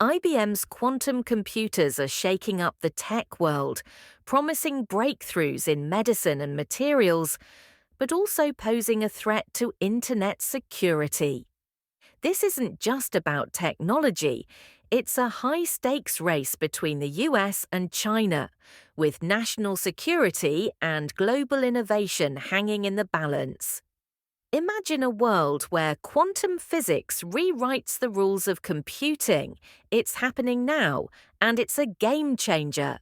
IBM's quantum computers are shaking up the tech world, promising breakthroughs in medicine and materials, but also posing a threat to internet security. This isn't just about technology, it's a high-stakes race between the US and China, with national security and global innovation hanging in the balance. Imagine a world where quantum physics rewrites the rules of computing. It's happening now, and it's a game changer.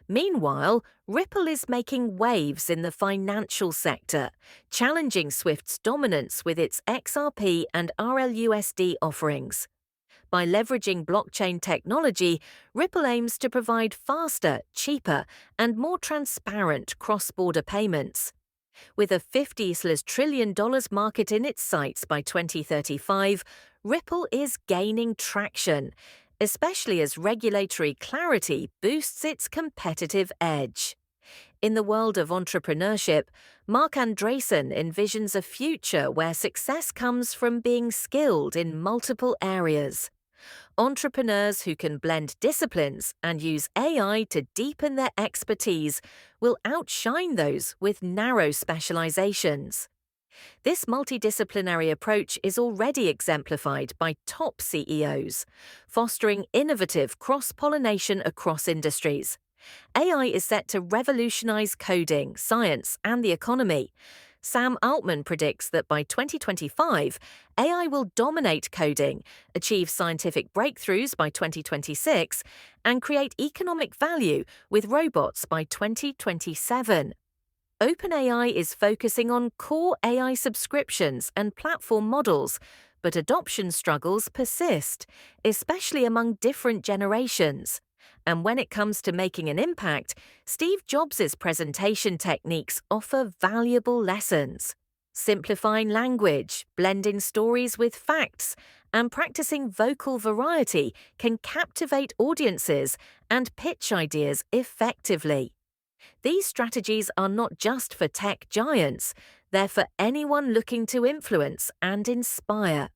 Meanwhile, Ripple is making waves in the financial sector, challenging Swift's dominance with its XRP and RLUSD offerings. By leveraging blockchain technology, Ripple aims to provide faster, cheaper, and more transparent cross-border payments. With a $50 trillion market in its sights by 2035, Ripple is gaining traction, especially as regulatory clarity boosts its competitive edge. In the world of entrepreneurship, Mark Andreessen envisions a future where success comes from being skilled in multiple areas. Entrepreneurs who can blend disciplines and use AI to deepen their expertise will outshine those with narrow specializations. This multidisciplinary approach is already exemplified by top CEOs, fostering innovative cross-pollination across industries. AI is set to revolutionize coding, science, and the economy. Sam Altman predicts that by 2025, AI will dominate coding, achieve scientific breakthroughs by 2026, and create economic value with robots by 2027. OpenAI is focusing on core AI subscriptions and platform models, but adoption struggles persist, especially among different generations. And when it comes to making an impact, Steve Jobs' presentation techniques offer valuable lessons. Simplifying language, blending stories with facts, and practicing vocal variety can captivate audiences and pitch ideas effectively. These strategies are not just for tech giants, they're for anyone looking to influence and inspire.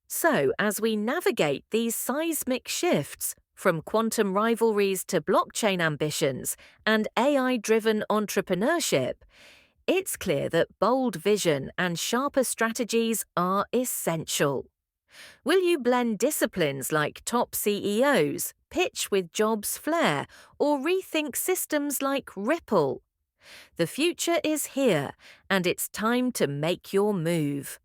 So, as we navigate these seismic shifts, from quantum rivalries to blockchain ambitions and AI-driven entrepreneurship, it's clear that bold vision and sharper strategies are essential. Will you blend disciplines like top CEOs, pitch with Jobs' flair, or rethink systems like Ripple? The future is here, and it's time to make your move.